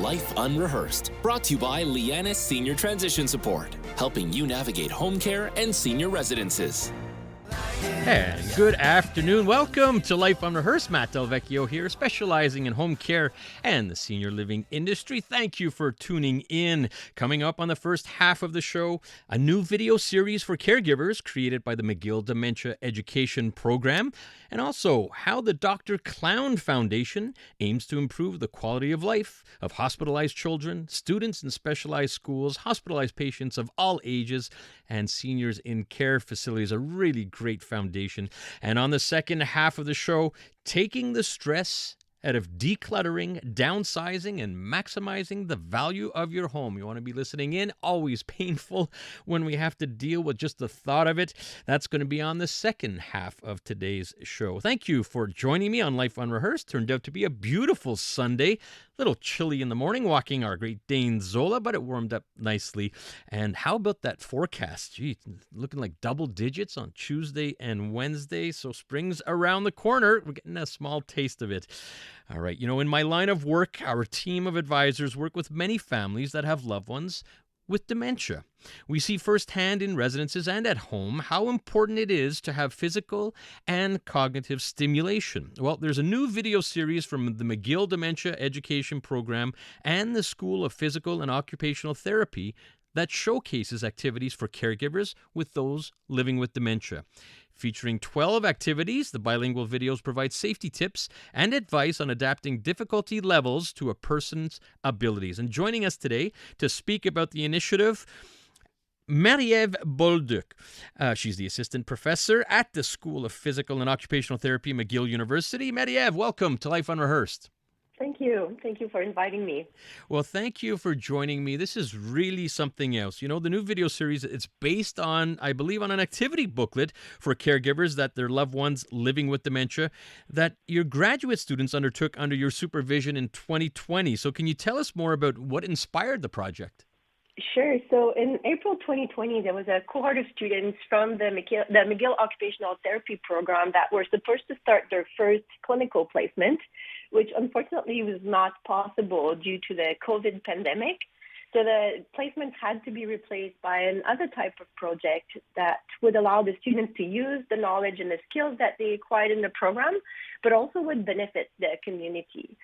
Life Unrehearsed, brought to you by Lianas Senior Transition Support, helping you navigate home care and senior residences. And good afternoon. Welcome to Life Unrehearsed. Matt Delvecchio here, specializing in home care and the senior living industry. Thank you for tuning in. Coming up on the first half of the show, a new video series for caregivers created by the McGill Dementia Education Program, and also how the Dr. Clown Foundation aims to improve the quality of life of hospitalized children, students in specialized schools, hospitalized patients of all ages, and seniors in care facilities. A really great foundation. And on the second half of the show, taking the stress out of decluttering, downsizing, and maximizing the value of your home. You want to be listening in. Always painful when we have to deal with just the thought of it. That's going to be on the second half of today's show. Thank you for joining me on Life Unrehearsed. Turned out to be a beautiful Sunday. A little chilly in the morning walking our Great Dane Zola, but it warmed up nicely. And how about that forecast? Gee, looking like double digits on Tuesday and Wednesday. So spring's around the corner. We're getting a small taste of it. All right. You know, in my line of work, our team of advisors work with many families that have loved ones with dementia. We see firsthand in residences and at home how important it is to have physical and cognitive stimulation. Well, there's a new video series from the McGill Dementia Education Program and the School of Physical and Occupational Therapy that showcases activities for caregivers with those living with dementia. Featuring 12 activities, the bilingual videos provide safety tips and advice on adapting difficulty levels to a person's abilities. And joining us today to speak about the initiative, Marie-Ève Bolduc. She's the assistant professor at the School of Physical and Occupational Therapy, McGill University. Marie-Ève, welcome to Life Unrehearsed. Thank you. Thank you for inviting me. Well, thank you for joining me. This is really something else. You know, the new video series, it's based on, I believe, on an activity booklet for caregivers that their loved ones living with dementia that your graduate students undertook under your supervision in 2020. So can you tell us more about what inspired the project? Sure. So in April 2020, there was a cohort of students from the McGill Occupational Therapy Program that were supposed to start their first clinical placement, which unfortunately was not possible due to the COVID pandemic. So the placements had to be replaced by another type of project that would allow the students to use the knowledge and the skills that they acquired in the program, but also would benefit the community.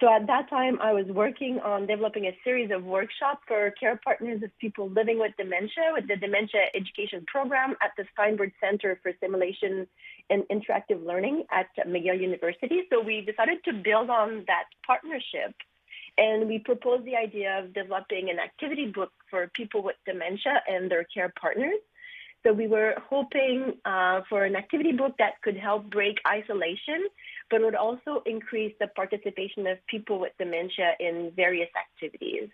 So at that time, I was working on developing a series of workshops for care partners of people living with dementia with the Dementia Education Program at the Steinberg Center for Simulation and Interactive Learning at McGill University. So we decided to build on that partnership, and we proposed the idea of developing an activity book for people with dementia and their care partners. So we were hoping for an activity book that could help break isolation, but would also increase the participation of people with dementia in various activities.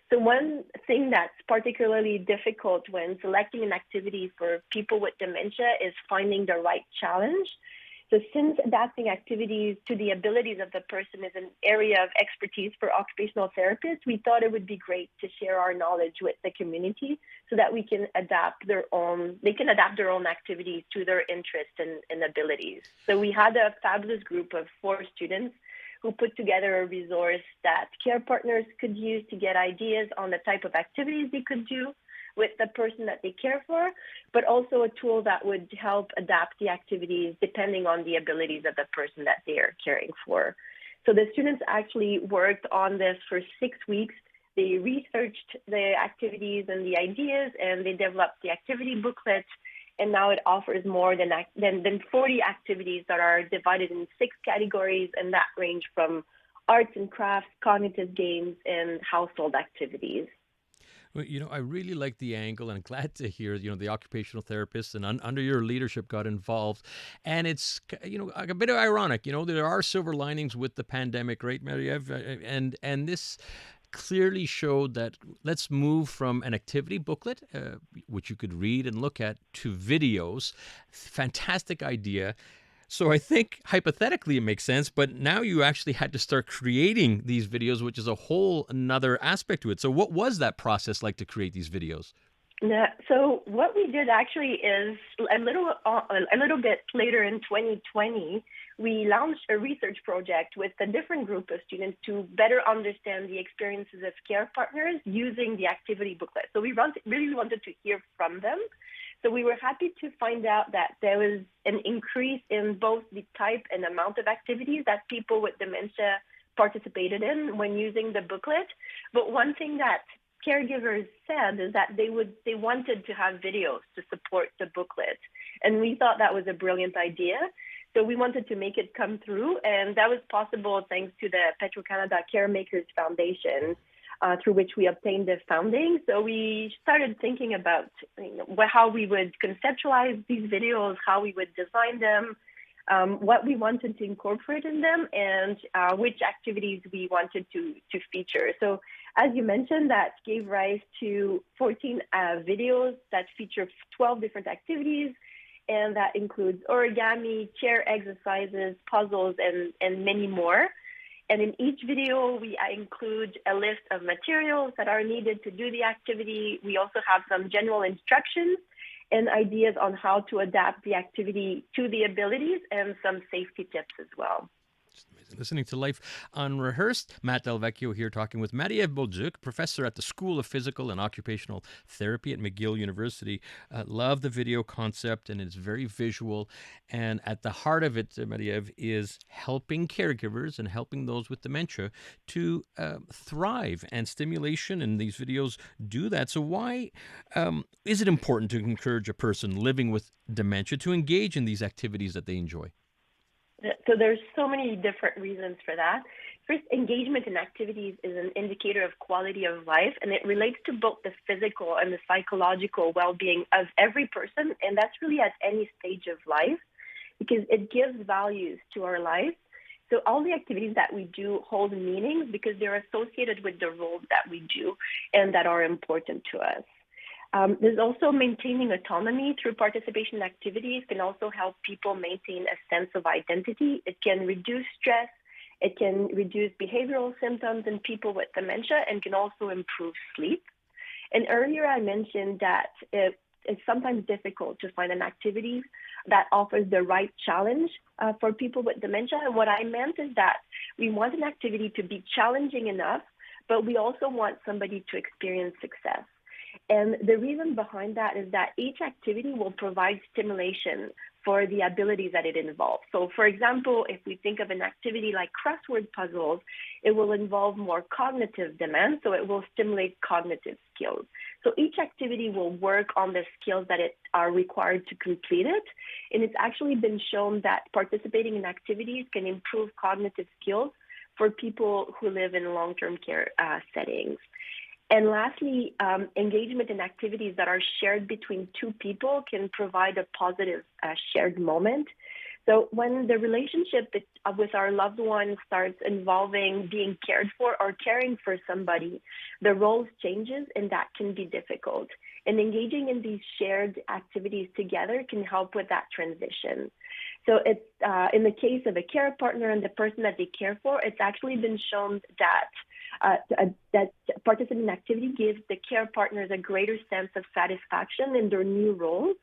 So one thing that's particularly difficult when selecting an activity for people with dementia is finding the right challenge. So since adapting activities to the abilities of the person is an area of expertise for occupational therapists, we thought it would be great to share our knowledge with the community so that they can adapt their own activities to their interests and abilities. So we had a fabulous group of 4 students who put together a resource that care partners could use to get ideas on the type of activities they could do with the person that they care for, but also a tool that would help adapt the activities depending on the abilities of the person that they are caring for. So the students actually worked on this for 6 weeks. They researched the activities and the ideas, and they developed the activity booklet. And now it offers more than 40 activities that are divided in 6 categories, and that range from arts and crafts, cognitive games, and household activities. Well, you know, I really like the angle, and I'm glad to hear, you know, the occupational therapists and under your leadership got involved. And it's, you know, a bit ironic, you know, there are silver linings with the pandemic, right, Marie-Ève? And this clearly showed that let's move from an activity booklet, which you could read and look at, to videos. Fantastic idea. So I think hypothetically it makes sense, but now you actually had to start creating these videos, which is a whole another aspect to it. So what was that process like to create these videos? So what we did actually is a little bit later in 2020, we launched a research project with a different group of students to better understand the experiences of care partners using the activity booklet. So we really wanted to hear from them. So we were happy to find out that there was an increase in both the type and amount of activities that people with dementia participated in when using the booklet. But one thing that caregivers said is that they wanted to have videos to support the booklet. And we thought that was a brilliant idea. So we wanted to make it come through, and that was possible thanks to the Petro-Canada Caremakers Foundation, through which we obtained the funding. So we started thinking about how we would conceptualize these videos, how we would design them, what we wanted to incorporate in them, and which activities we wanted to feature. So as you mentioned, that gave rise to 14 videos that feature 12 different activities, and that includes origami, chair exercises, puzzles, and many more. And in each video, we include a list of materials that are needed to do the activity. We also have some general instructions and ideas on how to adapt the activity to the abilities and some safety tips as well. Listening to Life Unrehearsed. Matt Delvecchio here talking with Marie-Ève Bolduc, professor at the School of Physical and Occupational Therapy at McGill University. Love the video concept, and it's very visual. And at the heart of it, Marie-Ève, is helping caregivers and helping those with dementia to thrive. And stimulation and these videos do that. So why is it important to encourage a person living with dementia to engage in these activities that they enjoy? So there's so many different reasons for that. First, engagement in activities is an indicator of quality of life, and it relates to both the physical and the psychological well-being of every person, and that's really at any stage of life, because it gives values to our life. So all the activities that we do hold meanings because they're associated with the roles that we do and that are important to us. There's also maintaining autonomy through participation in activities can also help people maintain a sense of identity. It can reduce stress. It can reduce behavioral symptoms in people with dementia and can also improve sleep. And earlier I mentioned that it's sometimes difficult to find an activity that offers the right challenge for people with dementia. And what I meant is that we want an activity to be challenging enough, but we also want somebody to experience success. And the reason behind that is that each activity will provide stimulation for the abilities that it involves. So, for example, if we think of an activity like crossword puzzles, it will involve more cognitive demands, so it will stimulate cognitive skills. So each activity will work on the skills that are required to complete it. And it's actually been shown that participating in activities can improve cognitive skills for people who live in long-term care settings. And lastly, engagement in activities that are shared between two people can provide a positive shared moment. So when the relationship with our loved one starts involving being cared for or caring for somebody, the roles changes, and that can be difficult. And engaging in these shared activities together can help with that transition. So it's in the case of a care partner and the person that they care for, it's actually been shown that participating in activity gives the care partners a greater sense of satisfaction in their new role,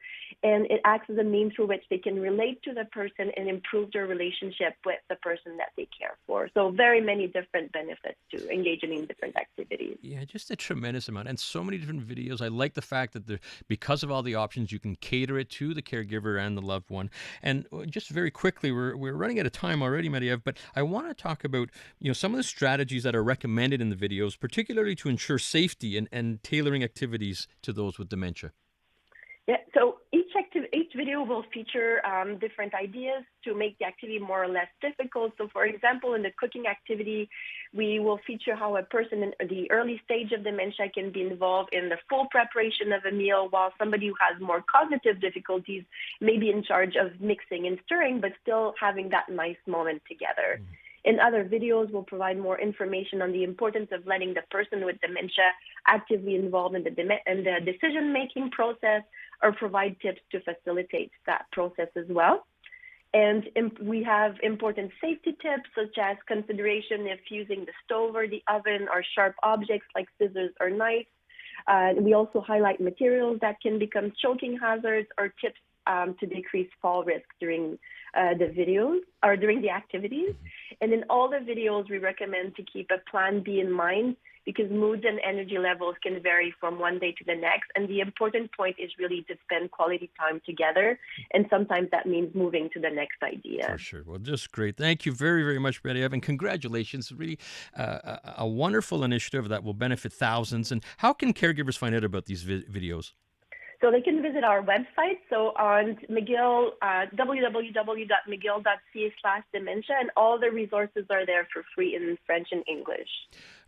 and it acts as a means through which they can relate to the person and improve their relationship with the person that they care for. So very many different benefits to engaging in different activities. Yeah, just a tremendous amount, and so many different videos. I like the fact that because of all the options, you can cater it to the caregiver and the loved one. And just very quickly, we're running out of time already, Marie-Ève, but I want to talk about some of the strategies that are recommended in the videos, particularly to ensure safety and tailoring activities to those with dementia. Yeah, so each video will feature different ideas to make the activity more or less difficult. So for example, in the cooking activity, we will feature how a person in the early stage of dementia can be involved in the full preparation of a meal, while somebody who has more cognitive difficulties may be in charge of mixing and stirring, but still having that nice moment together. In other videos, we'll provide more information on the importance of letting the person with dementia actively involved in the decision-making process, or provide tips to facilitate that process as well. And we have important safety tips, such as consideration if using the stove or the oven or sharp objects like scissors or knives. We also highlight materials that can become choking hazards, or tips to decrease fall risk during the videos or during the activities. And in all the videos, we recommend to keep a plan B in mind because moods and energy levels can vary from one day to the next. And the important point is really to spend quality time together. And sometimes that means moving to the next idea. For sure. Well, just great. Thank you very, very much, Marie-Ève, and congratulations. Really a wonderful initiative that will benefit thousands. And how can caregivers find out about these videos? So they can visit our website. So on McGill, www.mcgill.ca/dementia, and all the resources are there for free in French and English.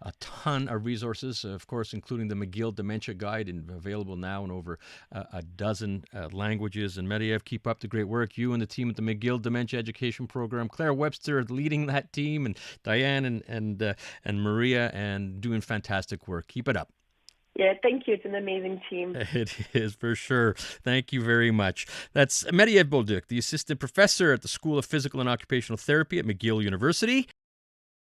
A ton of resources, of course, including the McGill Dementia Guide, and available now in over a dozen languages. And Marie-Ève, keep up the great work. You and the team at the McGill Dementia Education Program. Claire Webster leading that team, and Diane and Maria, and doing fantastic work. Keep it up. Yeah, thank you. It's an amazing team. It is, for sure. Thank you very much. That's Marie-Ève Bolduc, the assistant professor at the School of Physical and Occupational Therapy at McGill University.